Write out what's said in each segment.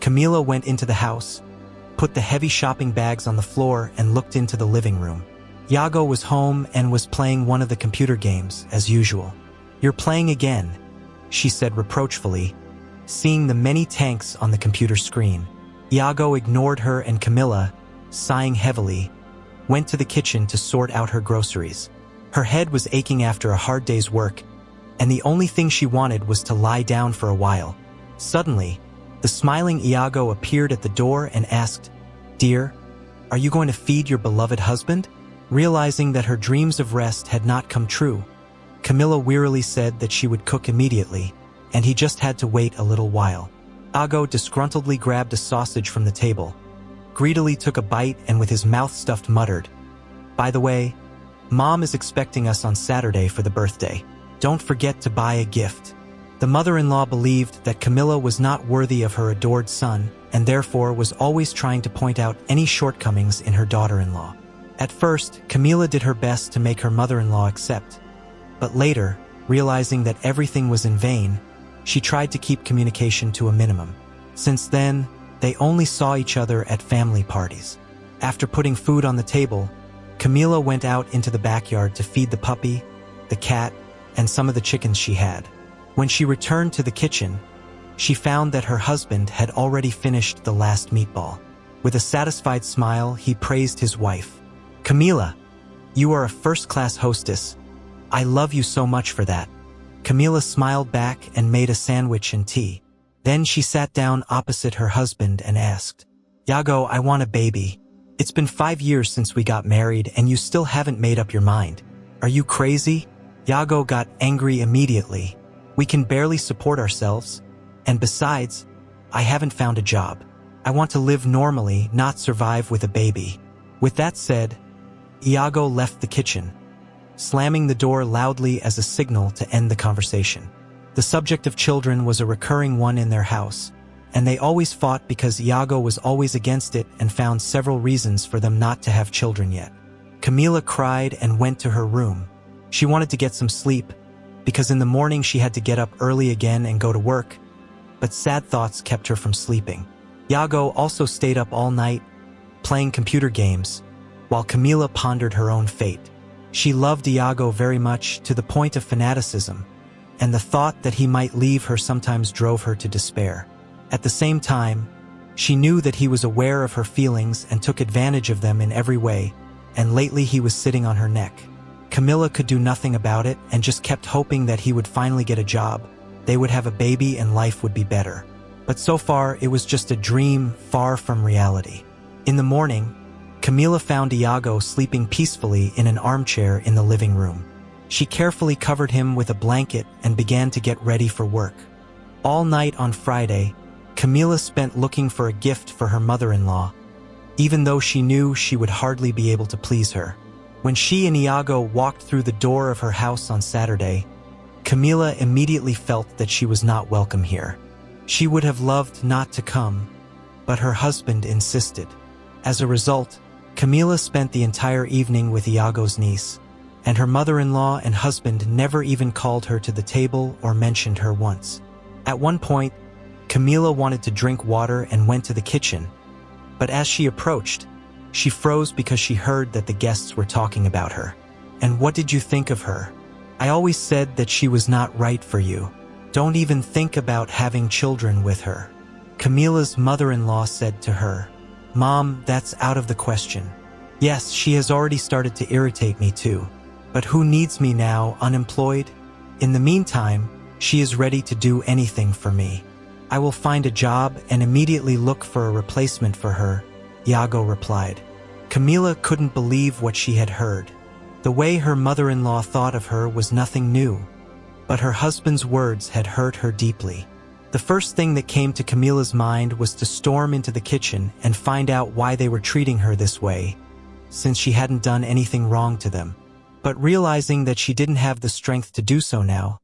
Camila went into the house, put the heavy shopping bags on the floor, and looked into the living room. Iago was home and was playing one of the computer games, as usual. "You're playing again," she said reproachfully, seeing the many tanks on the computer screen. Iago ignored her, and Camila, sighing heavily, went to the kitchen to sort out her groceries. Her head was aching after a hard day's work, and the only thing she wanted was to lie down for a while. Suddenly, the smiling Iago appeared at the door and asked, "Dear, are you going to feed your beloved husband?" Realizing that her dreams of rest had not come true, Camila wearily said that she would cook immediately, and he just had to wait a little while. Iago disgruntledly grabbed a sausage from the table, greedily took a bite, and with his mouth stuffed muttered, "By the way, Mom is expecting us on Saturday for the birthday. Don't forget to buy a gift." The mother-in-law believed that Camila was not worthy of her adored son, and therefore was always trying to point out any shortcomings in her daughter-in-law. At first, Camila did her best to make her mother-in-law accept, but later, realizing that everything was in vain, she tried to keep communication to a minimum. Since then, they only saw each other at family parties. After putting food on the table, Camila went out into the backyard to feed the puppy, the cat, and some of the chickens she had. When she returned to the kitchen, she found that her husband had already finished the last meatball. With a satisfied smile, he praised his wife. "Camila, you are a first-class hostess. I love you so much for that." Camila smiled back and made a sandwich and tea. Then she sat down opposite her husband and asked, "Iago, I want a baby. It's been 5 years since we got married and you still haven't made up your mind. Are you crazy?" Iago got angry immediately. "We can barely support ourselves. And besides, I haven't found a job. I want to live normally, not survive with a baby." With that said, Iago left the kitchen, slamming the door loudly as a signal to end the conversation. The subject of children was a recurring one in their house, and they always fought because Iago was always against it and found several reasons for them not to have children yet. Camila cried and went to her room. She wanted to get some sleep, because in the morning she had to get up early again and go to work, but sad thoughts kept her from sleeping. Iago also stayed up all night, playing computer games, while Camila pondered her own fate. She loved Iago very much, to the point of fanaticism, and the thought that he might leave her sometimes drove her to despair. At the same time, she knew that he was aware of her feelings and took advantage of them in every way, and lately he was sitting on her neck. Camila could do nothing about it and just kept hoping that he would finally get a job, they would have a baby, and life would be better. But so far, it was just a dream far from reality. In the morning, Camila found Iago sleeping peacefully in an armchair in the living room. She carefully covered him with a blanket and began to get ready for work. All night on Friday, Camila spent looking for a gift for her mother-in-law, even though she knew she would hardly be able to please her. When she and Iago walked through the door of her house on Saturday, Camila immediately felt that she was not welcome here. She would have loved not to come, but her husband insisted. As a result, Camila spent the entire evening with Iago's niece, and her mother-in-law and husband never even called her to the table or mentioned her once. At one point, Camila wanted to drink water and went to the kitchen, but as she approached, she froze because she heard that the guests were talking about her. "And what did you think of her? I always said that she was not right for you. Don't even think about having children with her." Camila's mother-in-law said to her, "Mom, that's out of the question. Yes, she has already started to irritate me too. But who needs me now, unemployed? In the meantime, she is ready to do anything for me. I will find a job and immediately look for a replacement for her," Iago replied. Camila couldn't believe what she had heard. The way her mother-in-law thought of her was nothing new, but her husband's words had hurt her deeply. The first thing that came to Camila's mind was to storm into the kitchen and find out why they were treating her this way, since she hadn't done anything wrong to them. But realizing that she didn't have the strength to do so now,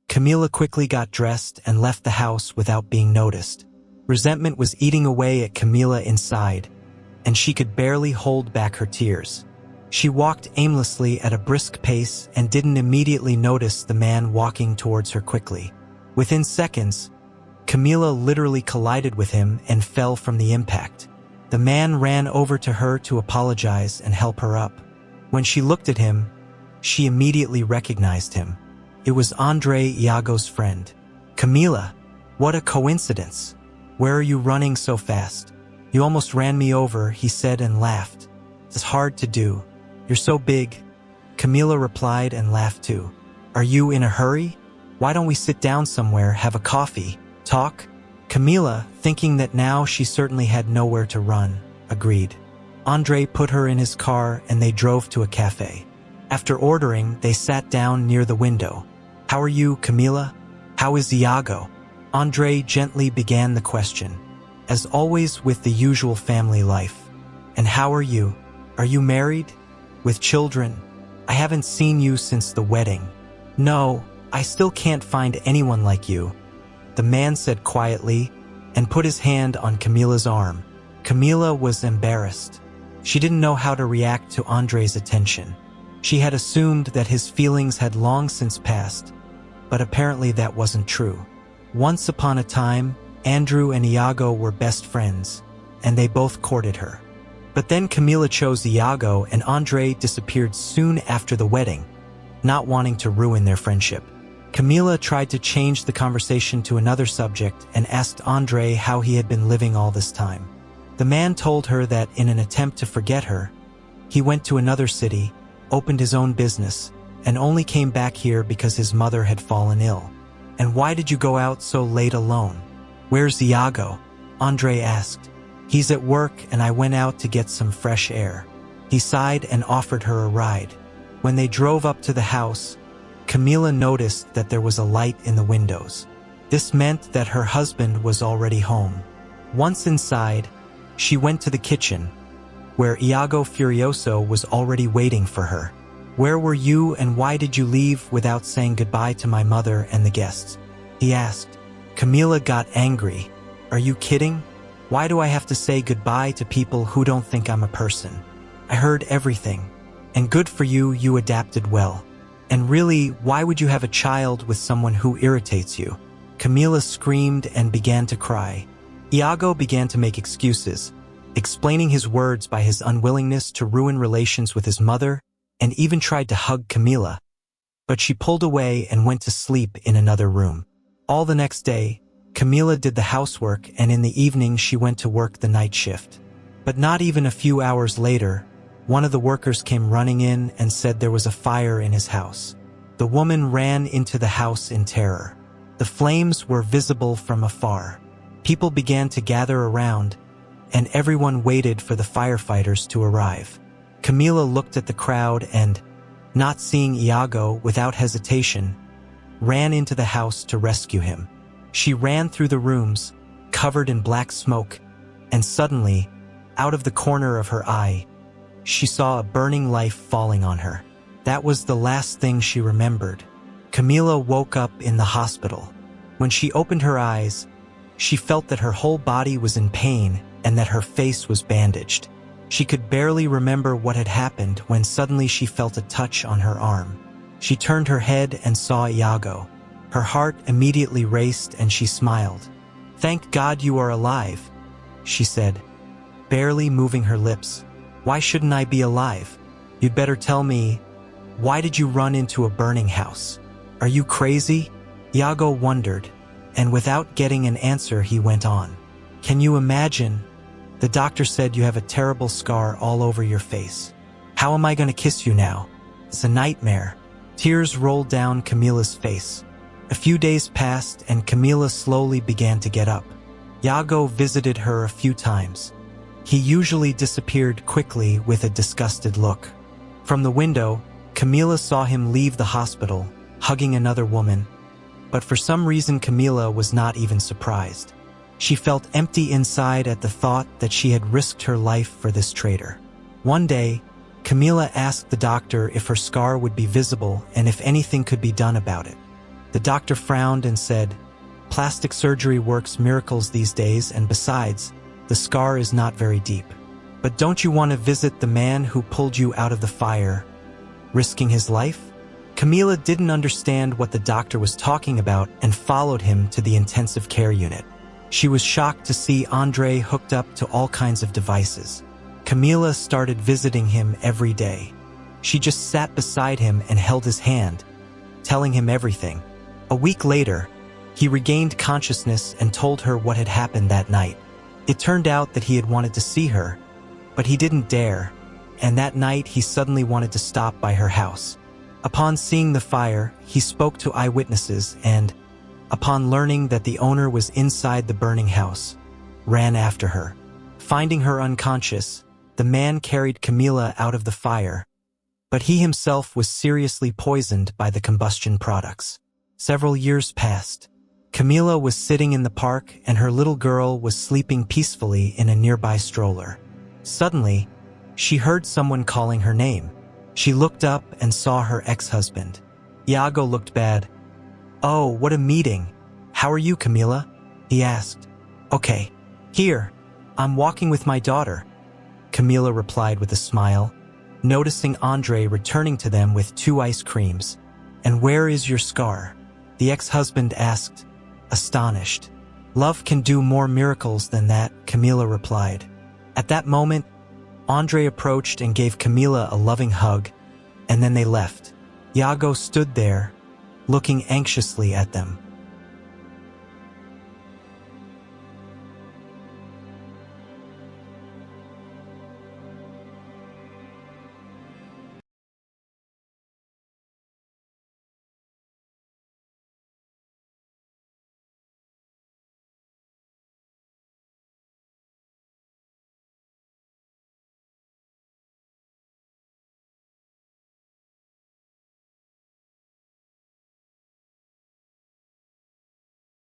Camila quickly got dressed and left the house without being noticed. Resentment was eating away at Camila inside, and she could barely hold back her tears. She walked aimlessly at a brisk pace and didn't immediately notice the man walking towards her quickly. Within seconds, Camila literally collided with him and fell from the impact. The man ran over to her to apologize and help her up. When she looked at him, she immediately recognized him. It was Andre, Iago's friend. "Camila, what a coincidence. Where are you running so fast? You almost ran me over," he said and laughed. "It's hard to do. You're so big." Camila replied and laughed too. "Are you in a hurry? Why don't we sit down somewhere, have a coffee, talk?" Camila, thinking that now she certainly had nowhere to run, agreed. Andre put her in his car and they drove to a cafe. After ordering, they sat down near the window. "How are you, Camila? How is Iago?" Andre gently began the question, as always with the usual family life. "And how are you? Are you married? With children? I haven't seen you since the wedding." "No, I still can't find anyone like you," the man said quietly and put his hand on Camila's arm. Camila was embarrassed. She didn't know how to react to Andre's attention. She had assumed that his feelings had long since passed, but apparently that wasn't true. Once upon a time, Andrew and Iago were best friends, and they both courted her. But then Camila chose Iago and Andre disappeared soon after the wedding, not wanting to ruin their friendship. Camila tried to change the conversation to another subject and asked Andre how he had been living all this time. The man told her that in an attempt to forget her, he went to another city, opened his own business, and only came back here because his mother had fallen ill. "And why did you go out so late alone? Where's Iago?" Andre asked. "He's at work and I went out to get some fresh air." He sighed and offered her a ride. When they drove up to the house, Camila noticed that there was a light in the windows. This meant that her husband was already home. Once inside, she went to the kitchen, where Iago Furioso was already waiting for her. "Where were you and why did you leave without saying goodbye to my mother and the guests?" he asked. Camila got angry. "Are you kidding? Why do I have to say goodbye to people who don't think I'm a person? I heard everything. And good for you, you adapted well. And really, why would you have a child with someone who irritates you?" Camila screamed and began to cry. Iago began to make excuses, explaining his words by his unwillingness to ruin relations with his mother, and even tried to hug Camila. But she pulled away and went to sleep in another room. All the next day, Camila did the housework and in the evening she went to work the night shift. But not even a few hours later, one of the workers came running in and said there was a fire in his house. The woman ran into the house in terror. The flames were visible from afar. People began to gather around, and everyone waited for the firefighters to arrive. Camila looked at the crowd and, not seeing Iago without hesitation, ran into the house to rescue him. She ran through the rooms, covered in black smoke, and suddenly, out of the corner of her eye, she saw a burning life falling on her. That was the last thing she remembered. Camila woke up in the hospital. When she opened her eyes, she felt that her whole body was in pain and that her face was bandaged. She could barely remember what had happened when suddenly she felt a touch on her arm. She turned her head and saw Iago. Her heart immediately raced and she smiled. "Thank God you are alive," she said, barely moving her lips. "Why shouldn't I be alive? You'd better tell me, why did you run into a burning house? Are you crazy?" Iago wondered, and without getting an answer he went on. "Can you imagine? The doctor said you have a terrible scar all over your face. How am I going to kiss you now? It's a nightmare." Tears rolled down Camila's face. A few days passed and Camila slowly began to get up. Iago visited her a few times. He usually disappeared quickly with a disgusted look. From the window, Camila saw him leave the hospital, hugging another woman. But for some reason Camila was not even surprised. She felt empty inside at the thought that she had risked her life for this traitor. One day, Camila asked the doctor if her scar would be visible and if anything could be done about it. The doctor frowned and said, "Plastic surgery works miracles these days, and besides, the scar is not very deep. But don't you want to visit the man who pulled you out of the fire, risking his life?" Camila didn't understand what the doctor was talking about and followed him to the intensive care unit. She was shocked to see Andre hooked up to all kinds of devices. Camila started visiting him every day. She just sat beside him and held his hand, telling him everything. A week later, he regained consciousness and told her what had happened that night. It turned out that he had wanted to see her, but he didn't dare, and that night he suddenly wanted to stop by her house. Upon seeing the fire, he spoke to eyewitnesses and, upon learning that the owner was inside the burning house, ran after her. Finding her unconscious, the man carried Camila out of the fire, but he himself was seriously poisoned by the combustion products. Several years passed. Camila was sitting in the park and her little girl was sleeping peacefully in a nearby stroller. Suddenly, she heard someone calling her name. She looked up and saw her ex-husband. Iago looked bad. "Oh, what a meeting. How are you, Camila?" he asked. "Okay. Here, I'm walking with my daughter," Camila replied with a smile, noticing Andre returning to them with 2 ice creams. "And where is your scar?" the ex-husband asked, astonished. "Love can do more miracles than that," Camila replied. At that moment, Andre approached and gave Camila a loving hug, and then they left. Iago stood there, looking anxiously at them.